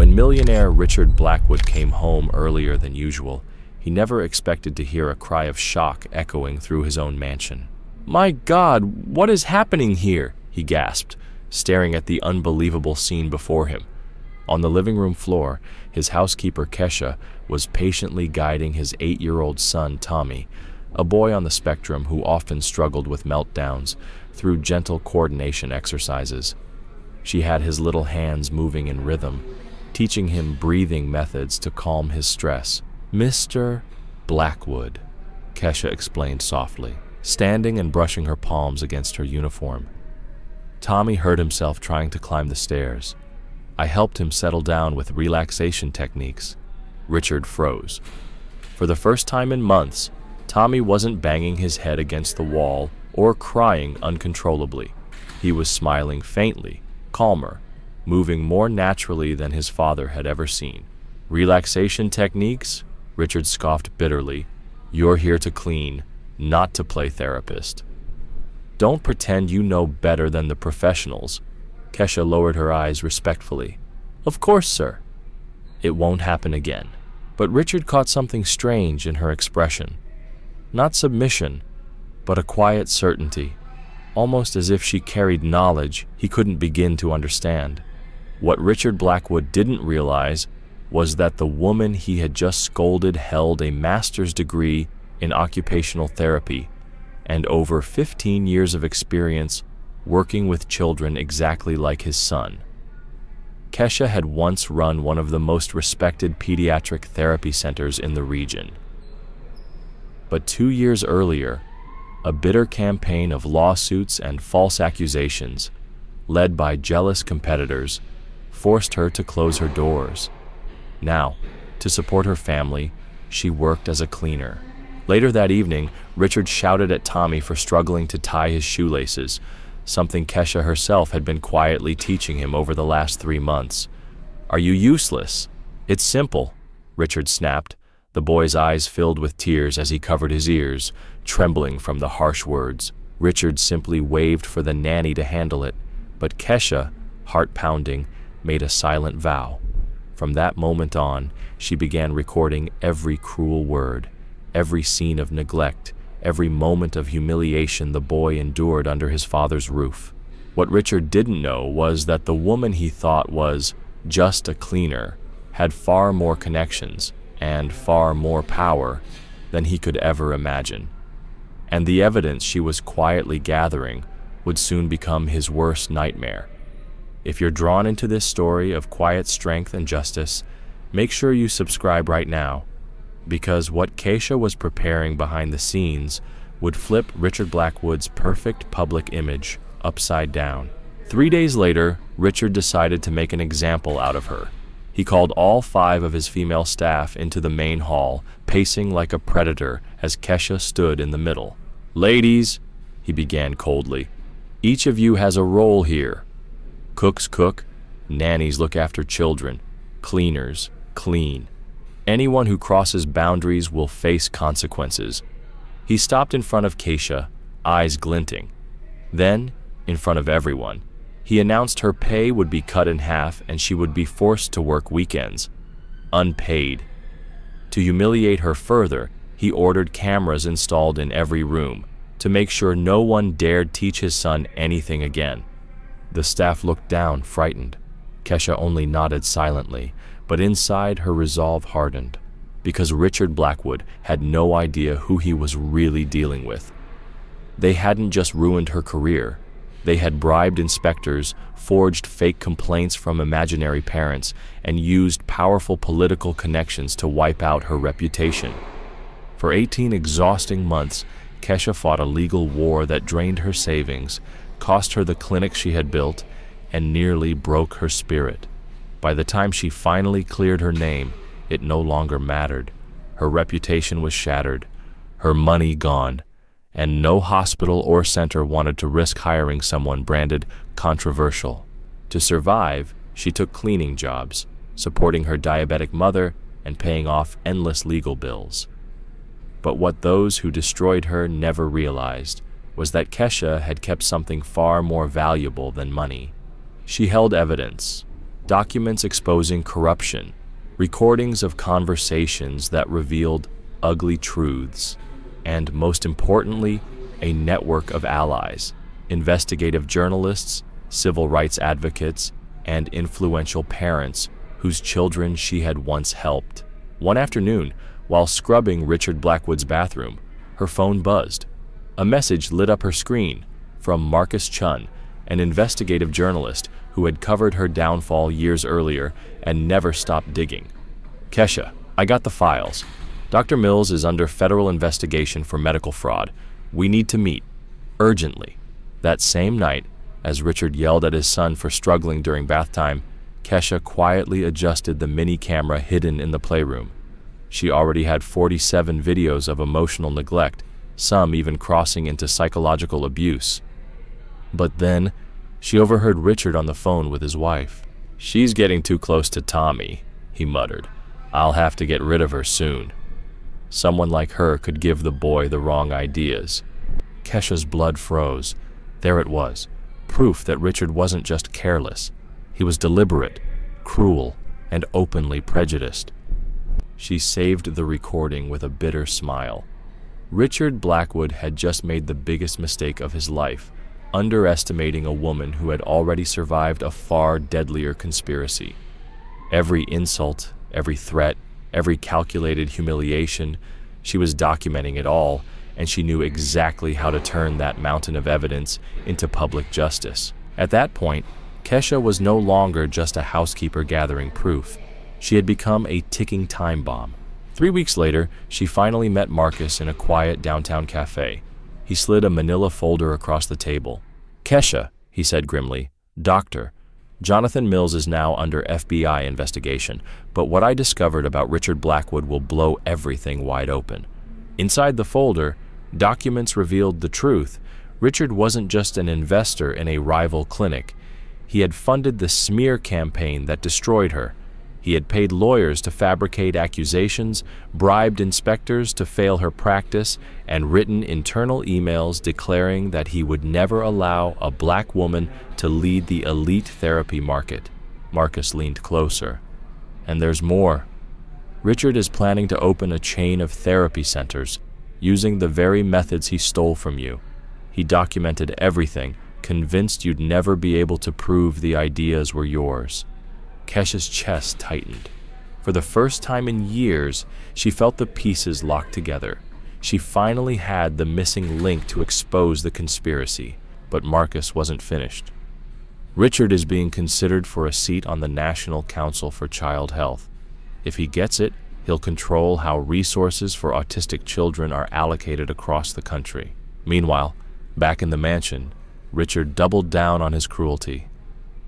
When millionaire Richard Blackwood came home earlier than usual, he never expected to hear a cry of shock echoing through his own mansion. "My God, what is happening here?" he gasped, staring at the unbelievable scene before him. On the living room floor, his housekeeper Kesha was patiently guiding his 8-year-old son Tommy, a boy on the spectrum who often struggled with meltdowns, through gentle coordination exercises. She had his little hands moving in rhythm, teaching him breathing methods to calm his stress. "Mr. Blackwood," Kesha explained softly, standing and brushing her palms against her uniform. Tommy heard himself trying to climb the stairs. "I helped him settle down with relaxation techniques." Richard froze. For the first time in months, Tommy wasn't banging his head against the wall or crying uncontrollably. He was smiling faintly, calmer, moving more naturally than his father had ever seen. "Relaxation techniques?" Richard scoffed bitterly. "You're here to clean, not to play therapist." "Don't pretend you know better than the professionals." Kesha lowered her eyes respectfully. "Of course, sir." "It won't happen again." But Richard caught something strange in her expression. Not submission, but a quiet certainty, almost as if she carried knowledge he couldn't begin to understand. What Richard Blackwood didn't realize was that the woman he had just scolded held a master's degree in occupational therapy and over 15 years of experience working with children exactly like his son. Kesha had once run one of the most respected pediatric therapy centers in the region. But 2 years earlier, a bitter campaign of lawsuits and false accusations, led by jealous competitors, forced her to close her doors. Now, to support her family, she worked as a cleaner. Later that evening, Richard shouted at Tommy for struggling to tie his shoelaces, something Kesha herself had been quietly teaching him over the last 3 months. "Are you useless?" "It's simple," Richard snapped, the boy's eyes filled with tears as he covered his ears, trembling from the harsh words. Richard simply waved for the nanny to handle it, but Kesha, heart-pounding, made a silent vow. From that moment on, she began recording every cruel word, every scene of neglect, every moment of humiliation the boy endured under his father's roof. What Richard didn't know was that the woman he thought was just a cleaner had far more connections and far more power than he could ever imagine. And the evidence she was quietly gathering would soon become his worst nightmare. If you're drawn into this story of quiet strength and justice, make sure you subscribe right now, because what Kesha was preparing behind the scenes would flip Richard Blackwood's perfect public image upside down. 3 days later, Richard decided to make an example out of her. He called all 5 of his female staff into the main hall, pacing like a predator as Kesha stood in the middle. "Ladies," he began coldly, "each of you has a role here. Cooks cook, nannies look after children, cleaners clean. Anyone who crosses boundaries will face consequences." He stopped in front of Kesha, eyes glinting. Then, in front of everyone, he announced her pay would be cut in half and she would be forced to work weekends, unpaid. To humiliate her further, he ordered cameras installed in every room to make sure no one dared teach his son anything again. The staff looked down, frightened. Kesha only nodded silently, but inside her resolve hardened, because Richard Blackwood had no idea who he was really dealing with. They hadn't just ruined her career. They had bribed inspectors, forged fake complaints from imaginary parents, and used powerful political connections to wipe out her reputation. For 18 exhausting months, Kesha fought a legal war that drained her savings, cost her the clinic she had built, and nearly broke her spirit. By the time she finally cleared her name, it no longer mattered. Her reputation was shattered, her money gone, and no hospital or center wanted to risk hiring someone branded controversial. To survive, she took cleaning jobs, supporting her diabetic mother and paying off endless legal bills. But what those who destroyed her never realized was that Kesha had kept something far more valuable than money. She held evidence, documents exposing corruption, recordings of conversations that revealed ugly truths, and most importantly, a network of allies, investigative journalists, civil rights advocates, and influential parents whose children she had once helped. One afternoon, while scrubbing Richard Blackwood's bathroom, her phone buzzed. A message lit up her screen from Marcus Chun, an investigative journalist who had covered her downfall years earlier and never stopped digging. "Kesha, I got the files. Dr. Mills is under federal investigation for medical fraud. We need to meet. Urgently." That same night, as Richard yelled at his son for struggling during bath time, Kesha quietly adjusted the mini camera hidden in the playroom. She already had 47 videos of emotional neglect, some even crossing into psychological abuse. But then, she overheard Richard on the phone with his wife. "She's getting too close to Tommy," he muttered. "I'll have to get rid of her soon." Someone like her could give the boy the wrong ideas. Kesha's blood froze. There it was, proof that Richard wasn't just careless. He was deliberate, cruel, and openly prejudiced. She saved the recording with a bitter smile. Richard Blackwood had just made the biggest mistake of his life, underestimating a woman who had already survived a far deadlier conspiracy. Every insult, every threat, every calculated humiliation, she was documenting it all, and she knew exactly how to turn that mountain of evidence into public justice. At that point, Kesha was no longer just a housekeeper gathering proof. She had become a ticking time bomb. 3 weeks later, she finally met Marcus in a quiet downtown cafe. He slid a manila folder across the table. "Kesha," he said grimly, "Doctor, Jonathan Mills is now under FBI investigation, but what I discovered about Richard Blackwood will blow everything wide open." Inside the folder, documents revealed the truth. Richard wasn't just an investor in a rival clinic. He had funded the smear campaign that destroyed her. He had paid lawyers to fabricate accusations, bribed inspectors to fail her practice, and written internal emails declaring that he would never allow a black woman to lead the elite therapy market. Marcus leaned closer. "And there's more. Richard is planning to open a chain of therapy centers, using the very methods he stole from you. He documented everything, convinced you'd never be able to prove the ideas were yours." Kesha's chest tightened. For the first time in years, she felt the pieces locked together. She finally had the missing link to expose the conspiracy, but Marcus wasn't finished. "Richard is being considered for a seat on the National Council for Child Health. If he gets it, he'll control how resources for autistic children are allocated across the country." Meanwhile, back in the mansion, Richard doubled down on his cruelty.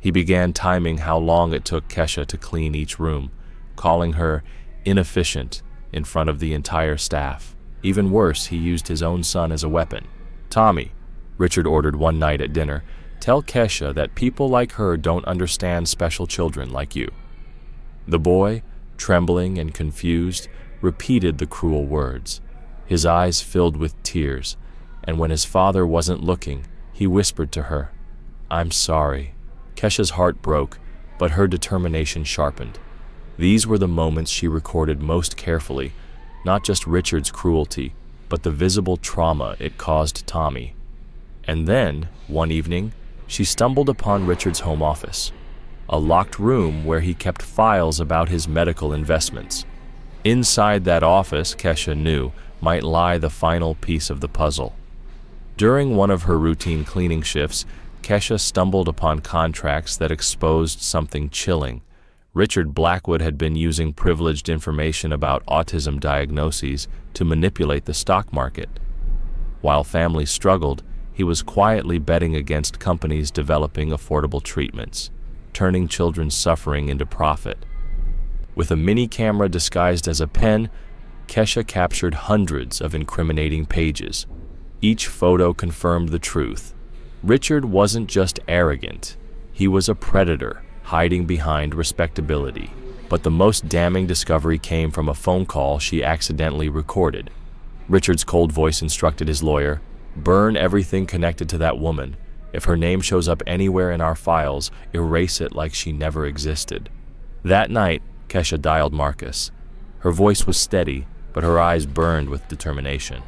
He began timing how long it took Kesha to clean each room, calling her inefficient in front of the entire staff. Even worse, he used his own son as a weapon. "Tommy," Richard ordered one night at dinner, "tell Kesha that people like her don't understand special children like you." The boy, trembling and confused, repeated the cruel words. His eyes filled with tears, and when his father wasn't looking, he whispered to her, "I'm sorry." Kesha's heart broke, but her determination sharpened. These were the moments she recorded most carefully, not just Richard's cruelty, but the visible trauma it caused Tommy. And then, one evening, she stumbled upon Richard's home office, a locked room where he kept files about his medical investments. Inside that office, Kesha knew, might lie the final piece of the puzzle. During one of her routine cleaning shifts, Kesha stumbled upon contracts that exposed something chilling. Richard Blackwood had been using privileged information about autism diagnoses to manipulate the stock market. While families struggled, he was quietly betting against companies developing affordable treatments, turning children's suffering into profit. With a mini camera disguised as a pen, Kesha captured hundreds of incriminating pages. Each photo confirmed the truth. Richard wasn't just arrogant, he was a predator, hiding behind respectability. But the most damning discovery came from a phone call she accidentally recorded. Richard's cold voice instructed his lawyer, "Burn everything connected to that woman. If her name shows up anywhere in our files, erase it like she never existed." That night, Kesha dialed Marcus. Her voice was steady, but her eyes burned with determination.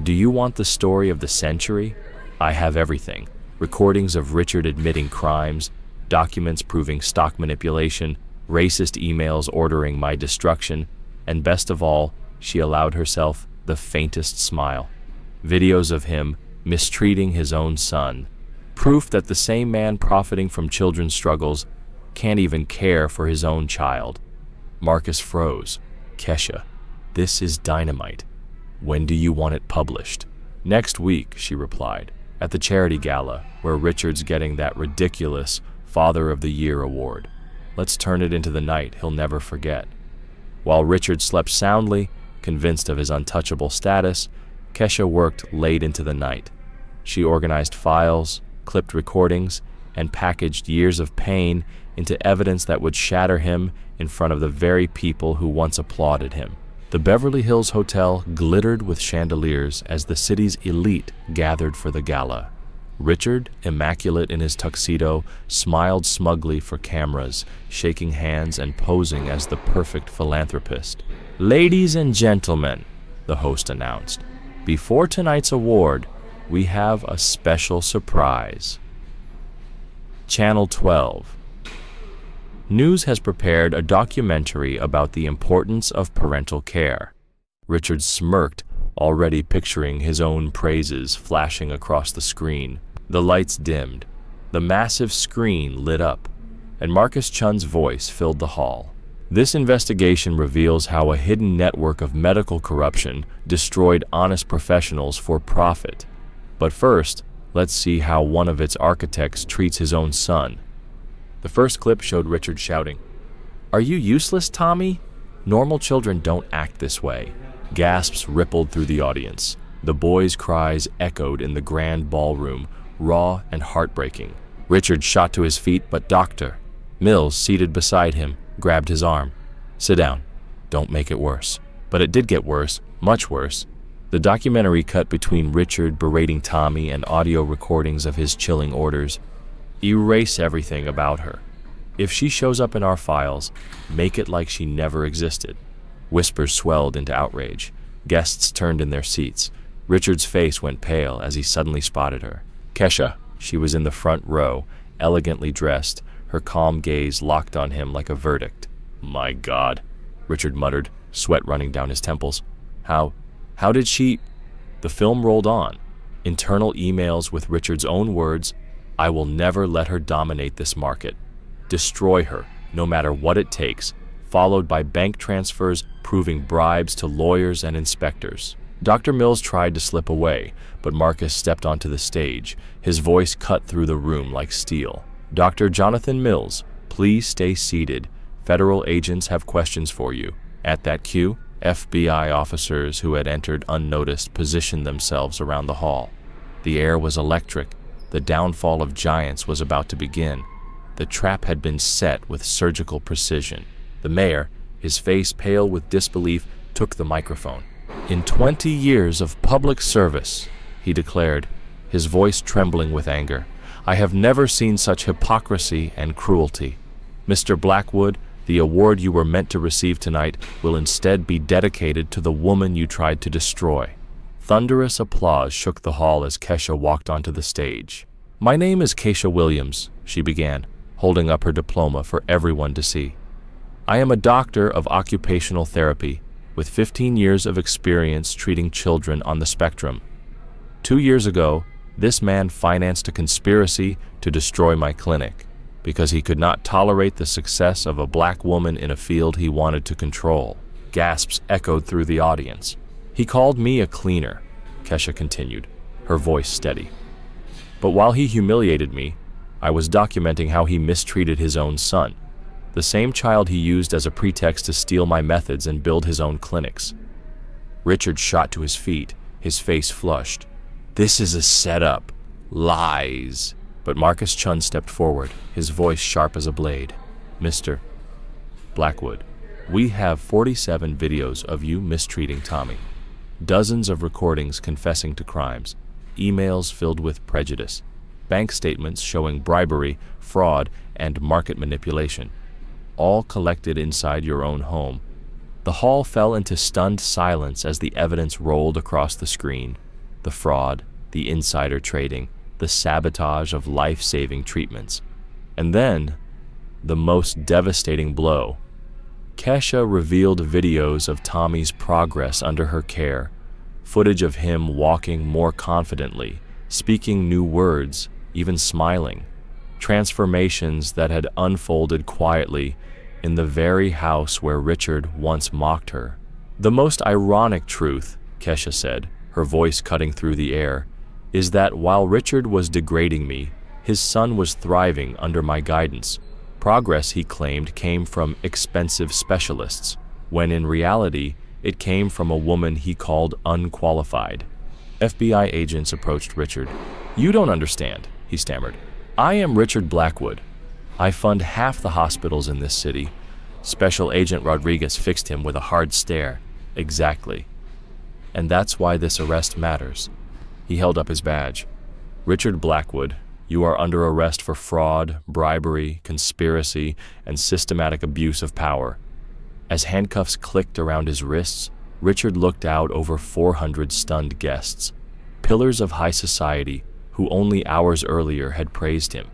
"Do you want the story of the century? I have everything. Recordings of Richard admitting crimes, documents proving stock manipulation, racist emails ordering my destruction, and best of all, she allowed herself the faintest smile. Videos of him mistreating his own son. Proof that the same man profiting from children's struggles can't even care for his own child." Marcus froze. "Kesha, this is dynamite. When do you want it published?" "Next week," she replied, "at the charity gala, where Richard's getting that ridiculous Father of the Year award. Let's turn it into the night he'll never forget." While Richard slept soundly, convinced of his untouchable status, Kesha worked late into the night. She organized files, clipped recordings, and packaged years of pain into evidence that would shatter him in front of the very people who once applauded him. The Beverly Hills Hotel glittered with chandeliers as the city's elite gathered for the gala. Richard, immaculate in his tuxedo, smiled smugly for cameras, shaking hands and posing as the perfect philanthropist. "Ladies and gentlemen," the host announced, "before tonight's award, we have a special surprise." Channel 12. News has prepared a documentary about the importance of parental care. Richard smirked, already picturing his own praises flashing across the screen. The lights dimmed. The massive screen lit up, and Marcus Chun's voice filled the hall. This investigation reveals how a hidden network of medical corruption destroyed honest professionals for profit. But first, let's see how one of its architects treats his own son. The first clip showed Richard shouting, "Are you useless, Tommy? Normal children don't act this way." Gasps rippled through the audience. The boys' cries echoed in the grand ballroom, raw and heartbreaking. Richard shot to his feet, but Dr. Mills, seated beside him, grabbed his arm. "Sit down. Don't make it worse." But it did get worse, much worse. The documentary cut between Richard berating Tommy and audio recordings of his chilling orders. "Erase everything about her. If she shows up in our files, make it like she never existed." Whispers swelled into outrage. Guests turned in their seats. Richard's face went pale as he suddenly spotted her. Kesha. She was in the front row, elegantly dressed, her calm gaze locked on him like a verdict. "My God," Richard muttered, sweat running down his temples. How did she—" The film rolled on. Internal emails with Richard's own words, "I will never let her dominate this market. Destroy her, no matter what it takes," followed by bank transfers proving bribes to lawyers and inspectors. Dr. Mills tried to slip away, but Marcus stepped onto the stage. His voice cut through the room like steel. "Dr. Jonathan Mills, please stay seated. Federal agents have questions for you." At that cue, FBI officers who had entered unnoticed positioned themselves around the hall. The air was electric. The downfall of giants was about to begin. The trap had been set with surgical precision. The mayor, his face pale with disbelief, took the microphone. "In 20 years of public service," he declared, his voice trembling with anger, "I have never seen such hypocrisy and cruelty. Mr. Blackwood, the award you were meant to receive tonight will instead be dedicated to the woman you tried to destroy." Thunderous applause shook the hall as Kesha walked onto the stage. "My name is Kesha Williams," she began, holding up her diploma for everyone to see. "I am a doctor of occupational therapy with 15 years of experience treating children on the spectrum. 2 years ago, this man financed a conspiracy to destroy my clinic because he could not tolerate the success of a black woman in a field he wanted to control." Gasps echoed through the audience. "He called me a cleaner," Kesha continued, her voice steady. "But while he humiliated me, I was documenting how he mistreated his own son, the same child he used as a pretext to steal my methods and build his own clinics." Richard shot to his feet, his face flushed. "This is a setup. Lies." But Marcus Chun stepped forward, his voice sharp as a blade. "Mr. Blackwood, we have 47 videos of you mistreating Tommy. Dozens of recordings confessing to crimes, emails filled with prejudice. bank statements showing bribery, fraud, and market manipulation, all collected inside your own home. The hall fell into stunned silence as the evidence rolled across the screen. The fraud, the insider trading, the sabotage of life-saving treatments. And then, the most devastating blow. Kesha revealed videos of Tommy's progress under her care, footage of him walking more confidently, speaking new words, even smiling. Transformations that had unfolded quietly in the very house where Richard once mocked her. The most ironic truth, Kesha said, her voice cutting through the air, is that while Richard was degrading me, his son was thriving under my guidance. Progress, he claimed, came from expensive specialists, when in reality, it came from a woman he called unqualified. FBI agents approached Richard. "You don't understand," he stammered. "I am Richard Blackwood. I fund half the hospitals in this city." Special Agent Rodriguez fixed him with a hard stare. "Exactly. And that's why this arrest matters." He held up his badge. "Richard Blackwood, you are under arrest for fraud, bribery, conspiracy, and systematic abuse of power." As handcuffs clicked around his wrists, Richard looked out over 400 stunned guests, pillars of high society who only hours earlier had praised him.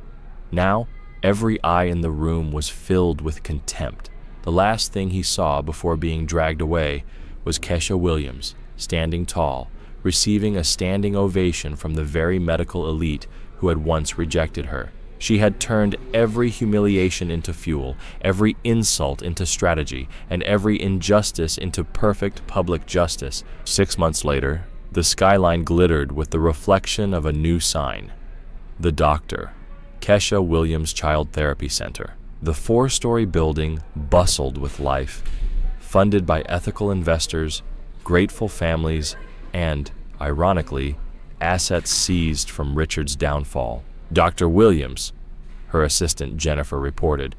Now, every eye in the room was filled with contempt. The last thing he saw before being dragged away was Kesha Williams, standing tall, receiving a standing ovation from the very medical elite who had once rejected her. She had turned every humiliation into fuel, every insult into strategy, and every injustice into perfect public justice. 6 months later, the skyline glittered with the reflection of a new sign. The doctor, Kesha Williams Child Therapy Center. The 4-story building bustled with life, funded by ethical investors, grateful families, and, ironically, assets seized from Richard's downfall. "Dr. Williams," her assistant Jennifer reported,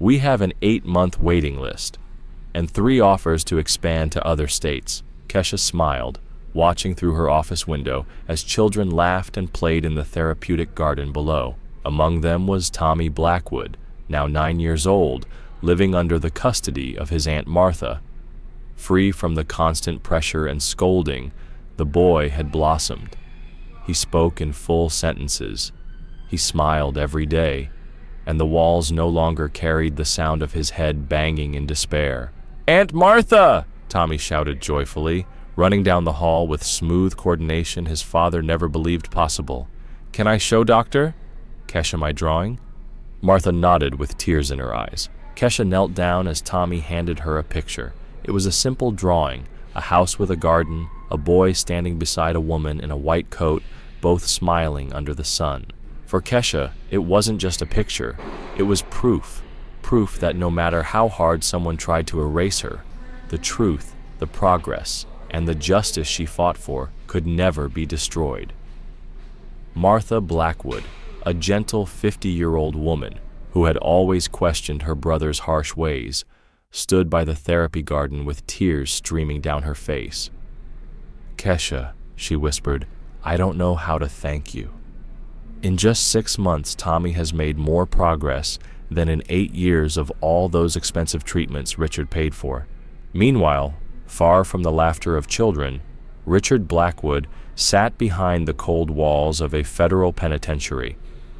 "we have an 8-month waiting list and 3 offers to expand to other states." Kesha smiled, watching through her office window as children laughed and played in the therapeutic garden below. Among them was Tommy Blackwood, now 9 years old, living under the custody of his Aunt Martha. Free from the constant pressure and scolding, the boy had blossomed. He spoke in full sentences. He smiled every day, and the walls no longer carried the sound of his head banging in despair. "Aunt Martha!" Tommy shouted joyfully, running down the hall with smooth coordination his father never believed possible. "Can I show Doctor? Kesha my drawing?" Martha nodded with tears in her eyes. Kesha knelt down as Tommy handed her a picture. It was a simple drawing, a house with a garden, a boy standing beside a woman in a white coat, both smiling under the sun. For Kesha, it wasn't just a picture. It was proof that no matter how hard someone tried to erase her, the truth, the progress, and the justice she fought for could never be destroyed. Martha Blackwood, a gentle 50-year-old woman who had always questioned her brother's harsh ways, stood by the therapy garden with tears streaming down her face. "Kesha," she whispered, "I don't know how to thank you." In just 6 months, Tommy has made more progress than in 8 years of all those expensive treatments Richard paid for. Meanwhile, far from the laughter of children, Richard Blackwood sat behind the cold walls of a federal penitentiary,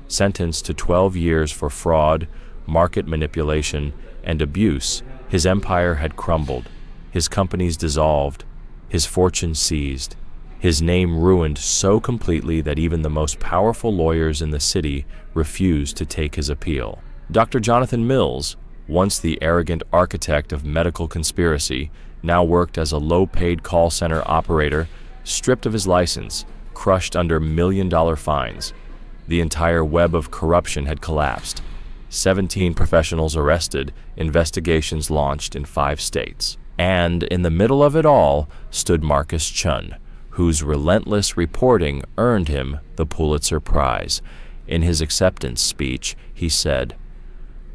sentenced to 12 years for fraud, market manipulation, and abuse. His empire had crumbled, his companies dissolved, his fortune seized, his name ruined so completely that even the most powerful lawyers in the city refused to take his appeal. Dr. Jonathan Mills, once the arrogant architect of medical conspiracy, now worked as a low-paid call center operator, stripped of his license, crushed under million-dollar fines. The entire web of corruption had collapsed. 17 professionals arrested, investigations launched in 5 states. And in the middle of it all stood Marcus Chun, whose relentless reporting earned him the Pulitzer Prize. In his acceptance speech, he said,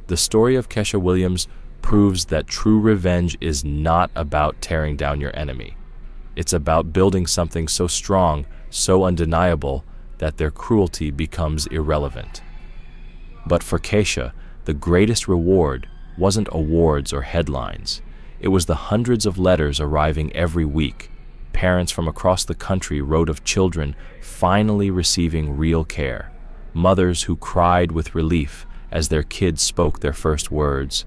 "The story of Kesha Williams proves that true revenge is not about tearing down your enemy. It's about building something so strong, so undeniable, that their cruelty becomes irrelevant. But for Keisha, the greatest reward wasn't awards or headlines. It was the hundreds of letters arriving every week. Parents from across the country wrote of children finally receiving real care, mothers who cried with relief as their kids spoke their first words,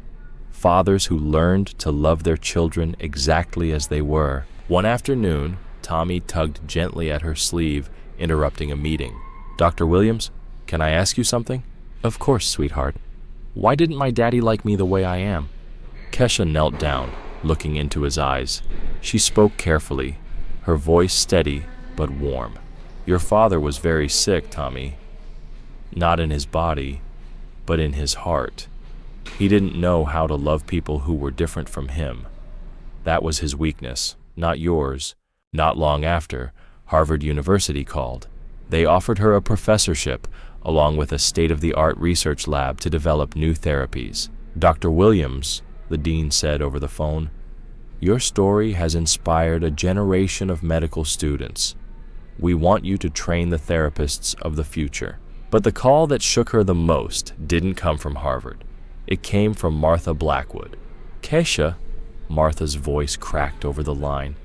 fathers who learned to love their children exactly as they were. One afternoon, Tommy tugged gently at her sleeve, interrupting a meeting. "Dr. Williams, can I ask you something?" "Of course, sweetheart." "Why didn't my daddy like me the way I am?" Keisha knelt down, looking into his eyes. She spoke carefully, her voice steady but warm. "Your father was very sick, Tommy. Not in his body, but in his heart. He didn't know how to love people who were different from him. That was his weakness, not yours." Not long after, Harvard University called. They offered her a professorship, along with a state-of-the-art research lab to develop new therapies. "Dr. Williams," the dean said over the phone, "your story has inspired a generation of medical students. We want you to train the therapists of the future." But the call that shook her the most didn't come from Harvard. It came from Martha Blackwood. "Keisha," Martha's voice cracked over the line,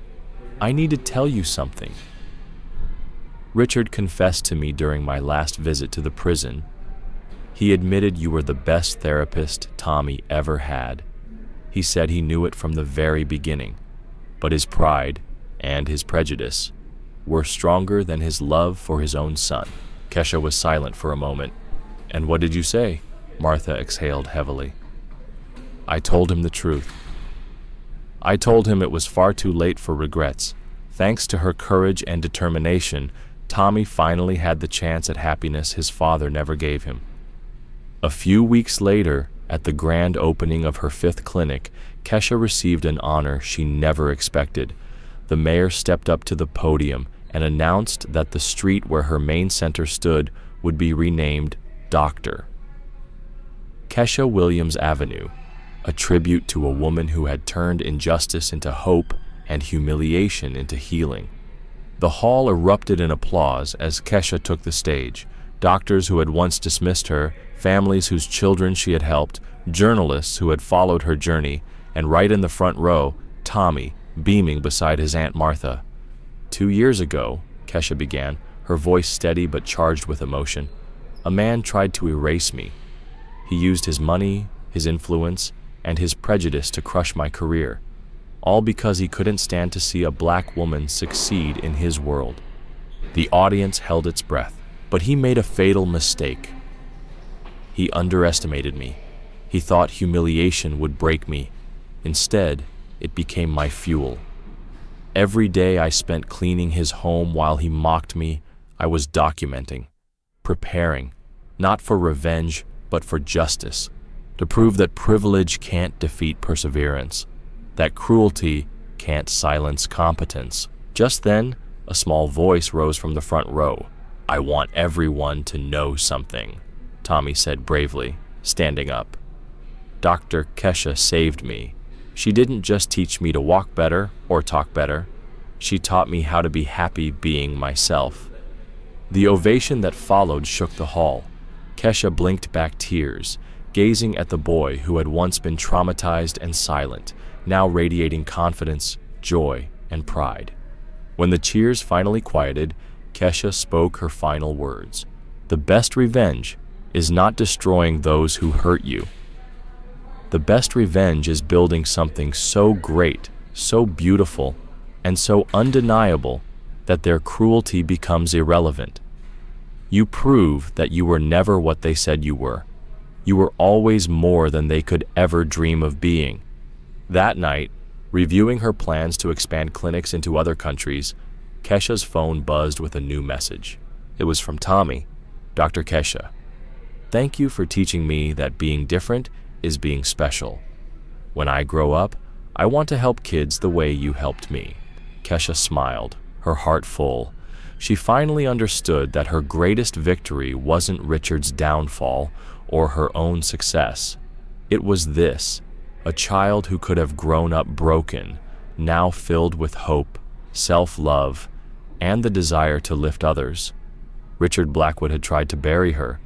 "I need to tell you something. Richard confessed to me during my last visit to the prison. He admitted you were the best therapist Tommy ever had. He said he knew it from the very beginning, but his pride and his prejudice were stronger than his love for his own son." Keisha was silent for a moment. "And what did you say?" Martha exhaled heavily. "I told him the truth. I told him it was far too late for regrets. Thanks to her courage and determination, Tommy finally had the chance at happiness his father never gave him." A few weeks later, at the grand opening of her 5th clinic, Keisha received an honor she never expected. The mayor stepped up to the podium and announced that the street where her main center stood would be renamed Dr. Keisha Williams Avenue, a tribute to a woman who had turned injustice into hope and humiliation into healing. The hall erupted in applause as Keisha took the stage. Doctors who had once dismissed her, families whose children she had helped, journalists who had followed her journey, and right in the front row, Tommy, beaming beside his Aunt Martha. "2 years ago," Keisha began, her voice steady but charged with emotion, "a man tried to erase me. He used his money, his influence, and his prejudice to crush my career, all because he couldn't stand to see a black woman succeed in his world. The audience held its breath, but he made a fatal mistake. He underestimated me. He thought humiliation would break me. Instead, it became my fuel. Every day I spent cleaning his home while he mocked me, I was documenting, preparing, not for revenge, but for justice, to prove that privilege can't defeat perseverance, that cruelty can't silence competence." Just then, a small voice rose from the front row. "I want everyone to know something," Tommy said bravely, standing up. "Dr. Keisha saved me. She didn't just teach me to walk better or talk better. She taught me how to be happy being myself." The ovation that followed shook the hall. Keisha blinked back tears, gazing at the boy who had once been traumatized and silent, now radiating confidence, joy, and pride. When the cheers finally quieted, Keisha spoke her final words. "The best revenge is not destroying those who hurt you. The best revenge is building something so great, so beautiful, and so undeniable that their cruelty becomes irrelevant. You prove that you were never what they said you were. You were always more than they could ever dream of being." That night, reviewing her plans to expand clinics into other countries, Keisha's phone buzzed with a new message. It was from Tommy. "Dr. Keisha, thank you for teaching me that being different is being special. When I grow up, I want to help kids the way you helped me." Keisha smiled, her heart full. She finally understood that her greatest victory wasn't Richard's downfall or her own success. It was this, a child who could have grown up broken, now filled with hope, self-love, and the desire to lift others. Richard Blackwood had tried to bury her,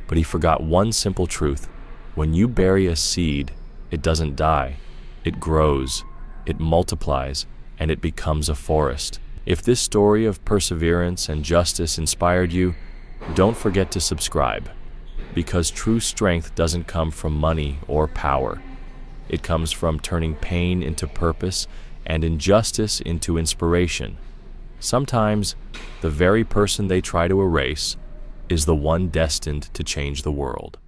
but he forgot one simple truth. When you bury a seed, it doesn't die. It grows, it multiplies, and it becomes a forest. If this story of perseverance and justice inspired you, don't forget to subscribe, because true strength doesn't come from money or power. It comes from turning pain into purpose and injustice into inspiration. Sometimes, the very person they try to erase is the one destined to change the world.